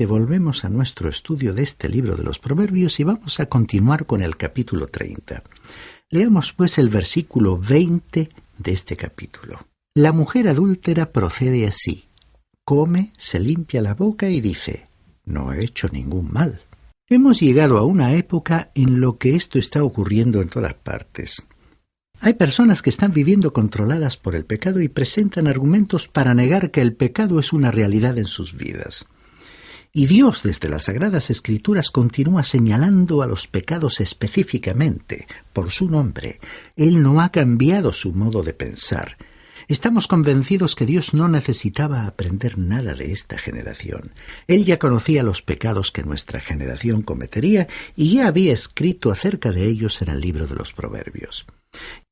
nuevamente volvemos a nuestro estudio de este libro de los Proverbios y vamos a continuar con el capítulo 30. Leamos pues el versículo 20 de este capítulo. La mujer adúltera procede así: come, se limpia la boca y dice: no he hecho ningún mal. Hemos llegado a una época en la que esto está ocurriendo en todas partes. Hay personas que están viviendo controladas por el pecado y presentan argumentos para negar que el pecado es una realidad en sus vidas. Y Dios, desde las Sagradas Escrituras, continúa señalando a los pecados específicamente, por su nombre. Él no ha cambiado su modo de pensar. Estamos convencidos que Dios no necesitaba aprender nada de esta generación. Él ya conocía los pecados que nuestra generación cometería y ya había escrito acerca de ellos en el libro de los Proverbios.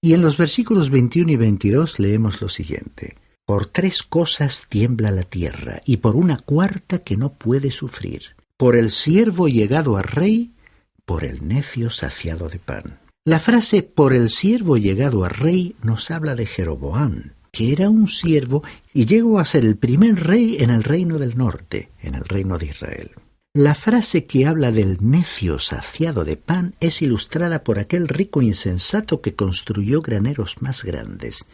Y en los versículos 21 y 22 leemos lo siguiente: por 3 cosas tiembla la tierra, y por una cuarta que no puede sufrir: por el siervo llegado a rey, por el necio saciado de pan. La frase por el siervo llegado a rey nos habla de Jeroboam, que era un siervo y llegó a ser el primer rey en el reino del norte, en el reino de Israel. La frase que habla del necio saciado de pan es ilustrada por aquel rico insensato que construyó graneros más grandes.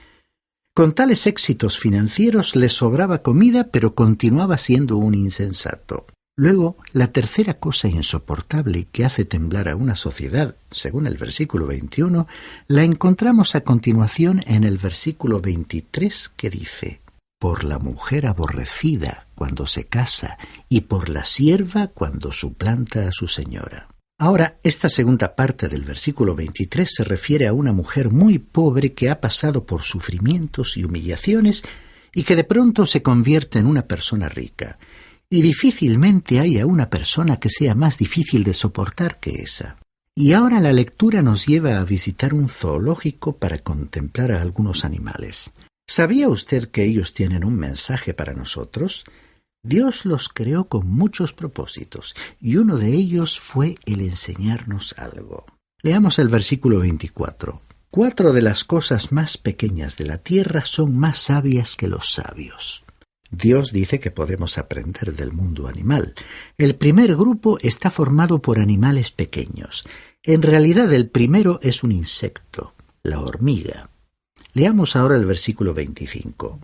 Con tales éxitos financieros le sobraba comida, pero continuaba siendo un insensato. Luego, la tercera cosa insoportable que hace temblar a una sociedad, según el versículo 21, la encontramos a continuación en el versículo 23, que dice: por la mujer aborrecida cuando se casa y por la sierva cuando suplanta a su señora. Ahora, esta segunda parte del versículo 23 se refiere a una mujer muy pobre que ha pasado por sufrimientos y humillaciones y que de pronto se convierte en una persona rica. Y difícilmente haya una persona que sea más difícil de soportar que esa. Y ahora la lectura nos lleva a visitar un zoológico para contemplar a algunos animales. ¿Sabía usted que ellos tienen un mensaje para nosotros? Dios los creó con muchos propósitos, y uno de ellos fue el enseñarnos algo. Leamos el versículo 24. 4 de las cosas más pequeñas de la tierra son más sabias que los sabios. Dios dice que podemos aprender del mundo animal. El primer grupo está formado por animales pequeños. En realidad el primero es un insecto, la hormiga. Leamos ahora el versículo 25.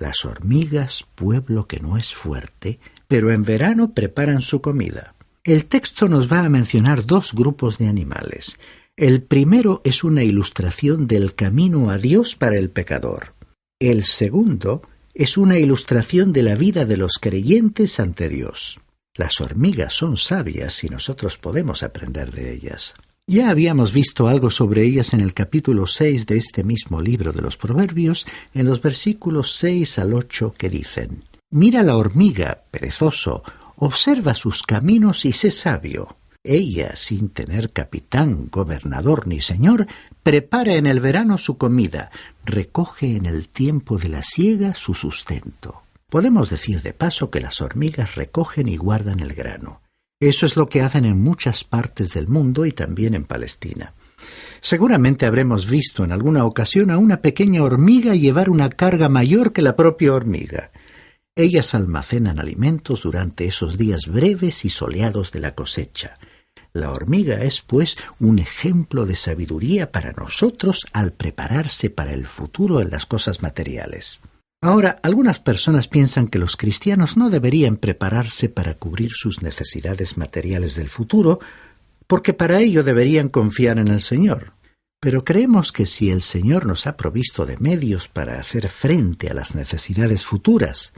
Las hormigas, pueblo que no es fuerte, pero en verano preparan su comida. El texto nos va a mencionar 2 grupos de animales. El primero es una ilustración del camino a Dios para el pecador. El segundo es una ilustración de la vida de los creyentes ante Dios. Las hormigas son sabias y nosotros podemos aprender de ellas. Ya habíamos visto algo sobre ellas en el capítulo 6 de este mismo libro de los Proverbios, en los versículos 6 al 8 que dicen: mira la hormiga, perezoso, observa sus caminos y sé sabio. Ella, sin tener capitán, gobernador ni señor, prepara en el verano su comida, recoge en el tiempo de la siega su sustento. Podemos decir de paso que las hormigas recogen y guardan el grano. Eso es lo que hacen en muchas partes del mundo y también en Palestina. Seguramente habremos visto en alguna ocasión a una pequeña hormiga llevar una carga mayor que la propia hormiga. Ellas almacenan alimentos durante esos días breves y soleados de la cosecha. La hormiga es, pues, un ejemplo de sabiduría para nosotros al prepararse para el futuro en las cosas materiales. Ahora, algunas personas piensan que los cristianos no deberían prepararse para cubrir sus necesidades materiales del futuro, porque para ello deberían confiar en el Señor. Pero creemos que si el Señor nos ha provisto de medios para hacer frente a las necesidades futuras,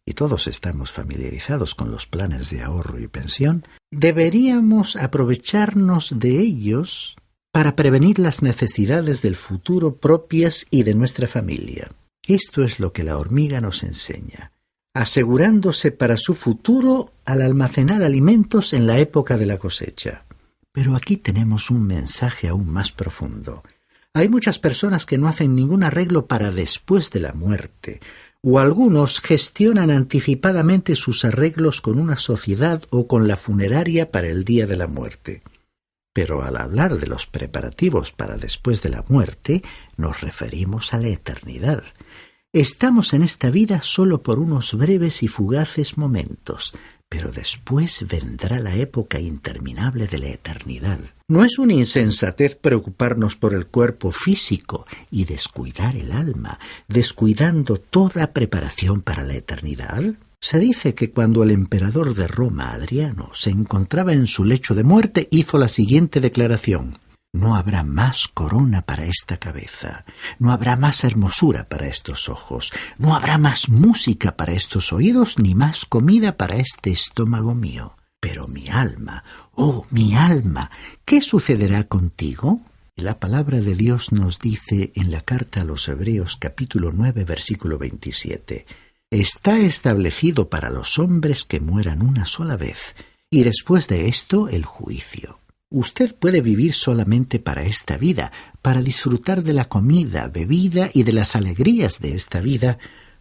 y todos estamos familiarizados con los planes de ahorro y pensión, deberíamos aprovecharnos de ellos para prevenir las necesidades del futuro propias y de nuestra familia. Esto es lo que la hormiga nos enseña, asegurándose para su futuro al almacenar alimentos en la época de la cosecha. Pero aquí tenemos un mensaje aún más profundo. Hay muchas personas que no hacen ningún arreglo para después de la muerte, o algunos gestionan anticipadamente sus arreglos con una sociedad o con la funeraria para el día de la muerte. Pero al hablar de los preparativos para después de la muerte, nos referimos a la eternidad. Estamos en esta vida solo por unos breves y fugaces momentos, pero después vendrá la época interminable de la eternidad. ¿No es una insensatez preocuparnos por el cuerpo físico y descuidar el alma, descuidando toda preparación para la eternidad? Se dice que cuando el emperador de Roma, Adriano, se encontraba en su lecho de muerte, hizo la siguiente declaración: no habrá más corona para esta cabeza, no habrá más hermosura para estos ojos, no habrá más música para estos oídos, ni más comida para este estómago mío. Pero mi alma, oh mi alma, ¿qué sucederá contigo? La palabra de Dios nos dice en la carta a los Hebreos capítulo 9 versículo 27: está establecido para los hombres que mueran una sola vez, y después de esto el juicio. Usted puede vivir solamente para esta vida, para disfrutar de la comida, bebida y de las alegrías de esta vida,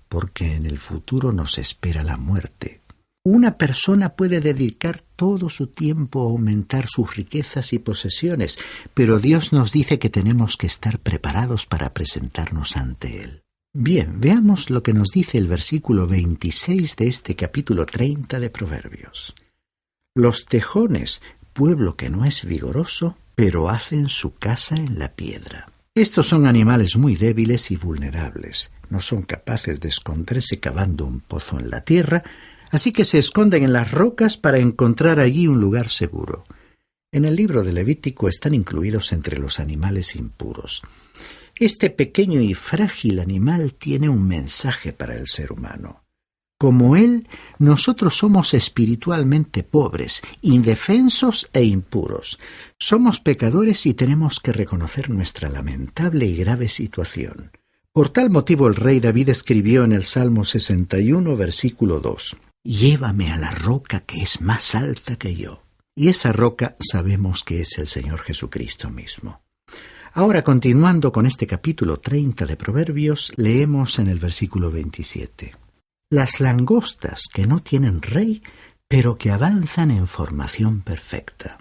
porque en el futuro nos espera la muerte. Una persona puede dedicar todo su tiempo a aumentar sus riquezas y posesiones, pero Dios nos dice que tenemos que estar preparados para presentarnos ante Él. Bien, veamos lo que nos dice el versículo 26 de este capítulo 30 de Proverbios. Los tejones, pueblo que no es vigoroso, pero hacen su casa en la piedra. Estos son animales muy débiles y vulnerables. No son capaces de esconderse cavando un pozo en la tierra, así que se esconden en las rocas para encontrar allí un lugar seguro. En el libro de Levítico están incluidos entre los animales impuros. Este pequeño y frágil animal tiene un mensaje para el ser humano. Como él, nosotros somos espiritualmente pobres, indefensos e impuros. Somos pecadores y tenemos que reconocer nuestra lamentable y grave situación. Por tal motivo el rey David escribió en el Salmo 61, versículo 2: llévame a la roca que es más alta que yo. Y esa roca sabemos que es el Señor Jesucristo mismo. Ahora, continuando con este capítulo 30 de Proverbios, leemos en el versículo 27. Las langostas que no tienen rey, pero que avanzan en formación perfecta.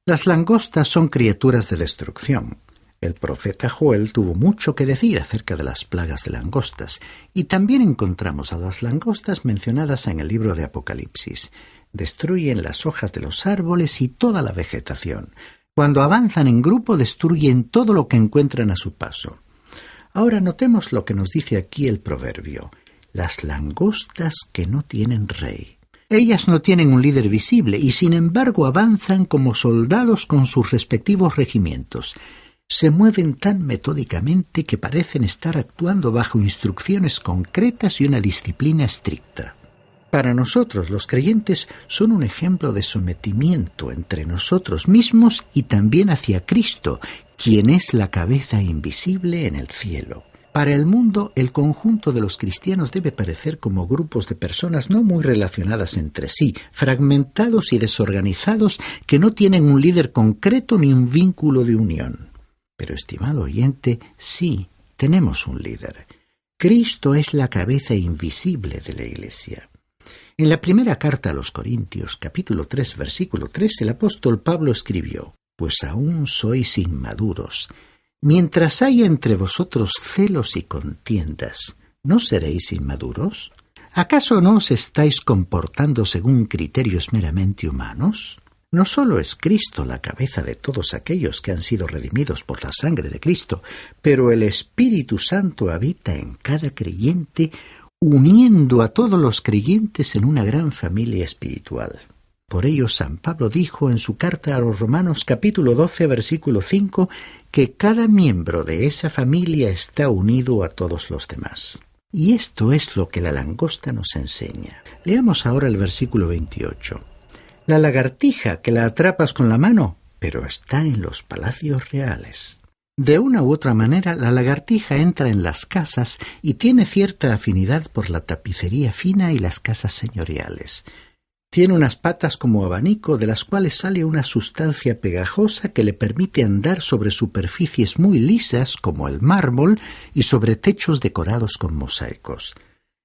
Las langostas son criaturas de destrucción. El profeta Joel tuvo mucho que decir acerca de las plagas de langostas, y también encontramos a las langostas mencionadas en el libro de Apocalipsis. Destruyen las hojas de los árboles y toda la vegetación. Cuando avanzan en grupo, destruyen todo lo que encuentran a su paso. Ahora notemos lo que nos dice aquí el proverbio: las langostas que no tienen rey. Ellas no tienen un líder visible y sin embargo avanzan como soldados con sus respectivos regimientos. Se mueven tan metódicamente que parecen estar actuando bajo instrucciones concretas y una disciplina estricta. Para nosotros, los creyentes son un ejemplo de sometimiento entre nosotros mismos y también hacia Cristo, quien es la cabeza invisible en el cielo. Para el mundo, el conjunto de los cristianos debe parecer como grupos de personas no muy relacionadas entre sí, fragmentados y desorganizados, que no tienen un líder concreto ni un vínculo de unión. Pero, estimado oyente, sí, tenemos un líder. Cristo es la cabeza invisible de la Iglesia. En la primera carta a los Corintios, capítulo 3, versículo 3, el apóstol Pablo escribió: «Pues aún sois inmaduros. Mientras haya entre vosotros celos y contiendas, ¿no seréis inmaduros? ¿Acaso no os estáis comportando según criterios meramente humanos? No solo es Cristo la cabeza de todos aquellos que han sido redimidos por la sangre de Cristo, pero el Espíritu Santo habita en cada creyente, uniendo a todos los creyentes en una gran familia espiritual». Por ello, San Pablo dijo en su carta a los Romanos capítulo 12, versículo 5, que cada miembro de esa familia está unido a todos los demás. Y esto es lo que la langosta nos enseña. Leamos ahora el versículo 28. La lagartija que la atrapas con la mano, pero está en los palacios reales. De una u otra manera, la lagartija entra en las casas y tiene cierta afinidad por la tapicería fina y las casas señoriales. Tiene unas patas como abanico de las cuales sale una sustancia pegajosa que le permite andar sobre superficies muy lisas como el mármol y sobre techos decorados con mosaicos.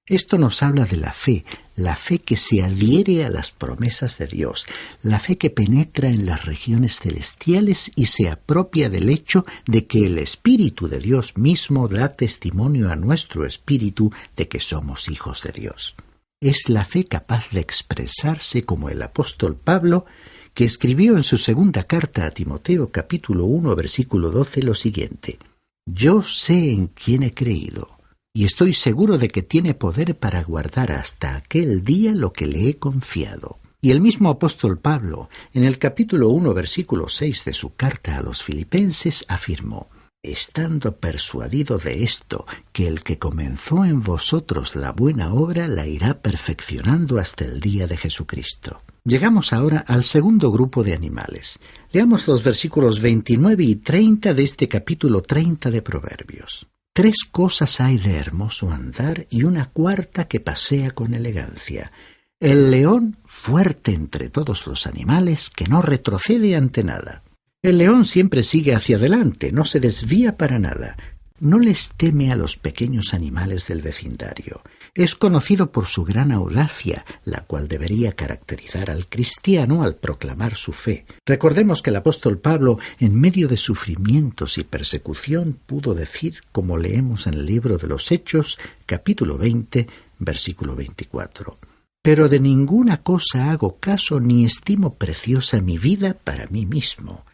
Esto nos habla de la fe que se adhiere a las promesas de Dios, la fe que penetra en las regiones celestiales y se apropia del hecho de que el Espíritu de Dios mismo da testimonio a nuestro espíritu de que somos hijos de Dios. es la fe capaz de expresarse como el apóstol Pablo, que escribió en su segunda carta a Timoteo, capítulo 1, versículo 12, lo siguiente: «Yo sé en quién he creído, y estoy seguro de que tiene poder para guardar hasta aquel día lo que le he confiado». Y el mismo apóstol Pablo, en el capítulo 1, versículo 6 de su carta a los Filipenses, afirmó: «Estando persuadido de esto, que el que comenzó en vosotros la buena obra la irá perfeccionando hasta el día de Jesucristo». Llegamos ahora al segundo grupo de animales. Leamos los versículos 29 y 30 de este capítulo 30 de Proverbios. «Tres cosas hay de hermoso andar y una cuarta que pasea con elegancia. El león, fuerte entre todos los animales, que no retrocede ante nada». El león siempre sigue hacia adelante, no se desvía para nada. No les teme a los pequeños animales del vecindario. Es conocido por su gran audacia, la cual debería caracterizar al cristiano al proclamar su fe. Recordemos que el apóstol Pablo, en medio de sufrimientos y persecución, pudo decir, como leemos en el libro de los Hechos, capítulo 20, versículo 24: «Pero de ninguna cosa hago caso ni estimo preciosa mi vida para mí mismo,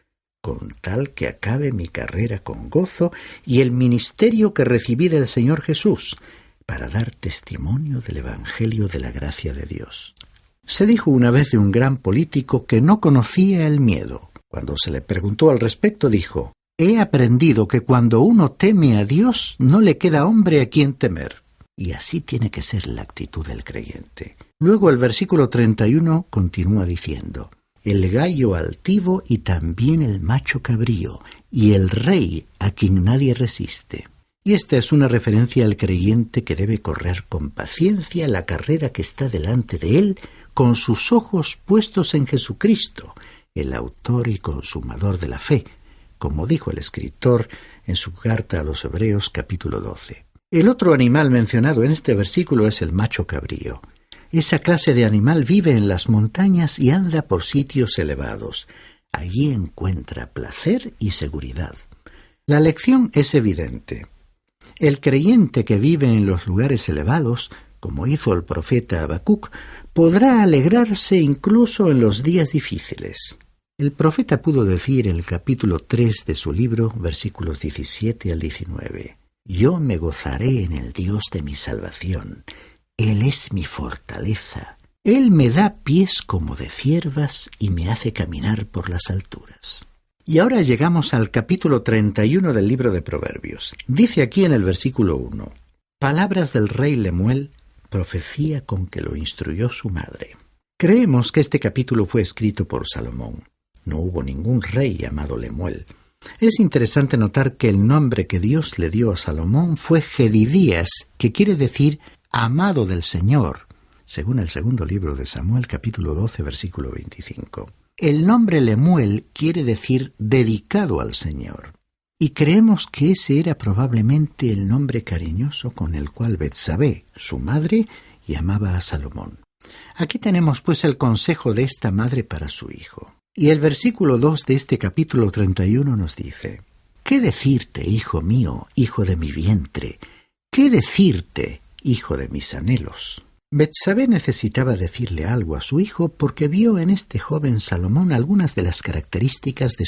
con tal que acabe mi carrera con gozo y el ministerio que recibí del Señor Jesús, para dar testimonio del Evangelio de la gracia de Dios». Se dijo una vez de un gran político que no conocía el miedo. Cuando se le preguntó al respecto, dijo: «He aprendido que cuando uno teme a Dios, no le queda hombre a quien temer». Y así tiene que ser la actitud del creyente. Luego el versículo 31 continúa diciendo: «El gallo altivo y también el macho cabrío, y el rey a quien nadie resiste». Y esta es una referencia al creyente que debe correr con paciencia la carrera que está delante de él, con sus ojos puestos en Jesucristo, el autor y consumador de la fe, como dijo el escritor en su carta a los Hebreos capítulo 12. El otro animal mencionado en este versículo es el macho cabrío. Esa clase de animal vive en las montañas y anda por sitios elevados. Allí encuentra placer y seguridad. La lección es evidente. El creyente que vive en los lugares elevados, como hizo el profeta Habacuc, podrá alegrarse incluso en los días difíciles. El profeta pudo decir en el capítulo 3 de su libro, versículos 17 al 19: «Yo me gozaré en el Dios de mi salvación. Él es mi fortaleza. Él me da pies como de ciervas y me hace caminar por las alturas». Y ahora llegamos al capítulo 31 del libro de Proverbios. Dice aquí en el versículo 1: «Palabras del rey Lemuel, profecía con que lo instruyó su madre». Creemos que este capítulo fue escrito por Salomón. No hubo ningún rey llamado Lemuel. Es interesante notar que el nombre que Dios le dio a Salomón fue Jedidías, que quiere decir amado del Señor, según el segundo libro de Samuel, capítulo 12, versículo 25. El nombre Lemuel quiere decir dedicado al Señor, y creemos que ese era probablemente el nombre cariñoso con el cual Betsabé, su madre, llamaba a Salomón. Aquí tenemos pues el consejo de esta madre para su hijo. Y el versículo 2 de este capítulo 31 nos dice: «¿Qué decirte, hijo mío, hijo de mi vientre? ¿Qué decirte, hijo de mis anhelos?». Betsabé necesitaba decirle algo a su hijo porque vio en este joven Salomón algunas de las características de